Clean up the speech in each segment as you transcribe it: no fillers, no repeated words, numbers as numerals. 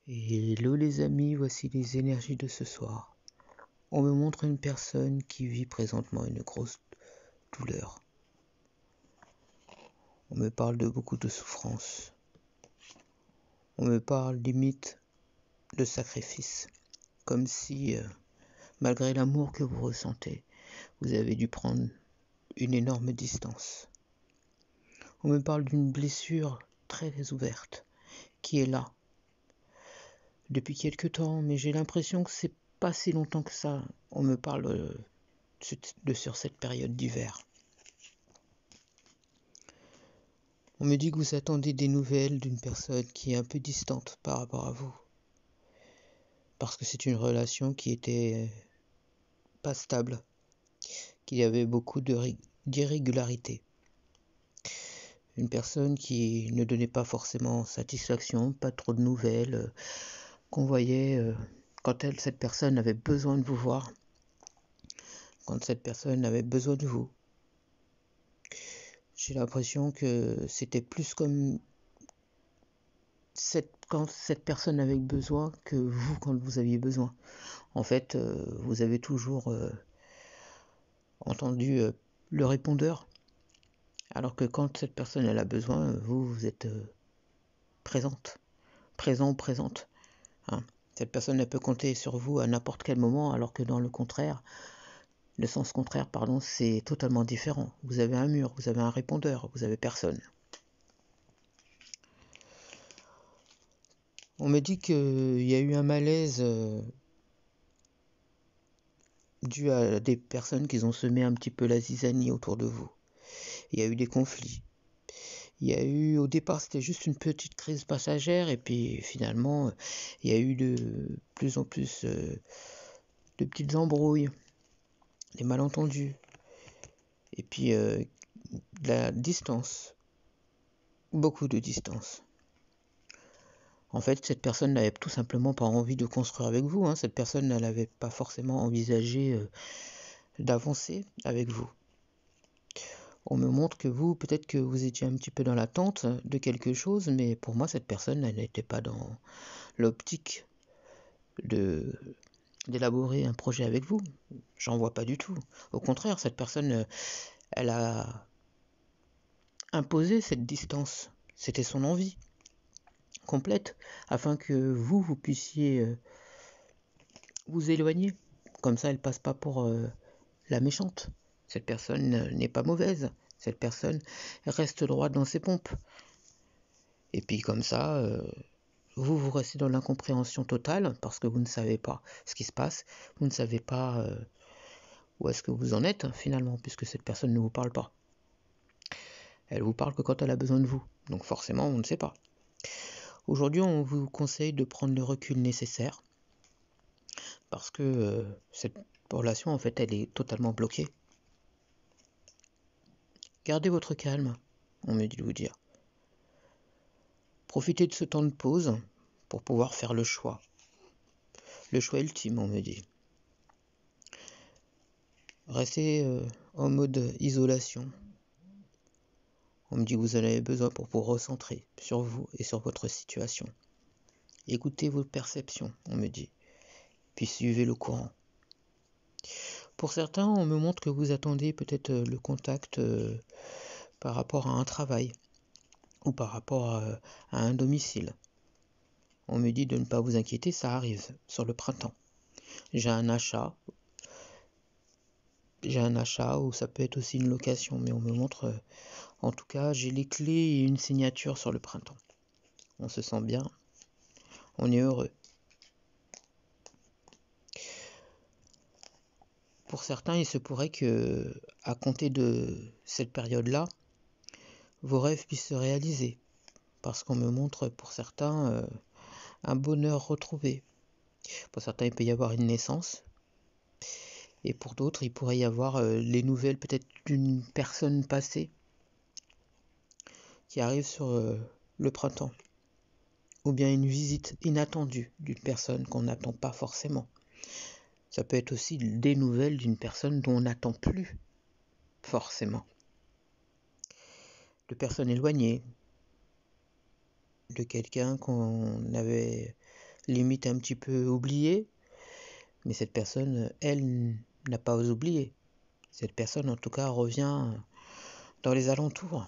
Hello les amis, voici les énergies de ce soir. On me montre une personne qui vit présentement une grosse douleur. On me parle de beaucoup de souffrance. On me parle limite de sacrifice. Comme si, malgré l'amour que vous ressentez, vous avez dû prendre une énorme distance. On me parle d'une blessure très ouverte qui est là depuis quelque temps, mais j'ai l'impression que c'est pas si longtemps que ça. On me parle sur cette période d'hiver. On me dit que vous attendez des nouvelles d'une personne qui est un peu distante par rapport à vous. Parce que c'est une relation qui était pas stable, qu'il y avait beaucoup d'irrégularités. Une personne qui ne donnait pas forcément satisfaction, pas trop de nouvelles, qu'on voyait quand cette personne avait besoin de vous voir, quand cette personne avait besoin de vous. J'ai l'impression que c'était plus comme quand cette personne avait besoin que vous quand vous aviez besoin. En fait, vous avez toujours entendu le répondeur, alors que quand cette personne elle a besoin, vous êtes présent ou présente. Hein. Cette personne elle peut compter sur vous à n'importe quel moment, alors que dans le sens contraire, c'est totalement différent. Vous avez un mur, vous avez un répondeur, vous avez personne. On me dit qu'il y a eu un malaise dû à des personnes qui ont semé un petit peu la zizanie autour de vous. Il y a eu des conflits. Il y a eu, au départ, c'était juste une petite crise passagère, et puis finalement, il y a eu de plus en plus de petites embrouilles, des malentendus, et puis de la distance, beaucoup de distance. En fait, cette personne n'avait tout simplement pas envie de construire avec vous. Hein. Cette personne n'avait pas forcément envisagé d'avancer avec vous. On me montre que vous, peut-être que vous étiez un petit peu dans l'attente de quelque chose, mais pour moi, cette personne, elle n'était pas dans l'optique d'élaborer un projet avec vous. J'en vois pas du tout. Au contraire, cette personne, elle a imposé cette distance. C'était son envie complète, afin que vous puissiez vous éloigner. Comme ça, elle passe pas pour la méchante. Cette personne n'est pas mauvaise. Cette personne reste droite dans ses pompes. Et puis comme ça, vous restez dans l'incompréhension totale parce que vous ne savez pas ce qui se passe. Vous ne savez pas où est-ce que vous en êtes finalement, puisque cette personne ne vous parle pas. Elle vous parle que quand elle a besoin de vous. Donc forcément, on ne sait pas. Aujourd'hui, on vous conseille de prendre le recul nécessaire parce que cette relation, en fait, elle est totalement bloquée. Gardez votre calme, on me dit de vous dire. Profitez de ce temps de pause pour pouvoir faire le choix. Le choix ultime, on me dit. Restez en mode isolation. On me dit que vous en avez besoin pour vous recentrer sur vous et sur votre situation. Écoutez vos perceptions, on me dit. Puis suivez le courant. Pour certains, on me montre que vous attendez peut-être le contact par rapport à un travail ou par rapport à un domicile. On me dit de ne pas vous inquiéter, ça arrive sur le printemps. J'ai un achat ou ça peut être aussi une location, mais on me montre, en tout cas, j'ai les clés et une signature sur le printemps. On se sent bien, on est heureux. Pour certains, il se pourrait que, à compter de cette période-là, vos rêves puissent se réaliser, parce qu'on me montre pour certains un bonheur retrouvé. Pour certains, il peut y avoir une naissance, et pour d'autres, il pourrait y avoir les nouvelles peut-être d'une personne passée qui arrive sur le printemps, ou bien une visite inattendue d'une personne qu'on n'attend pas forcément. Ça peut être aussi des nouvelles d'une personne dont on n'attend plus forcément. De personnes éloignées, de quelqu'un qu'on avait limite un petit peu oublié, mais cette personne, elle, n'a pas oublié. Cette personne, en tout cas, revient dans les alentours.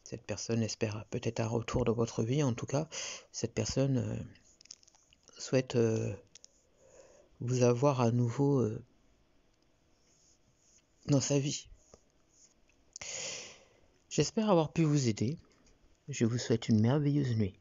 Cette personne espère peut-être un retour dans votre vie. En tout cas, cette personne souhaite vous avoir à nouveau dans sa vie. J'espère avoir pu vous aider. Je vous souhaite une merveilleuse nuit.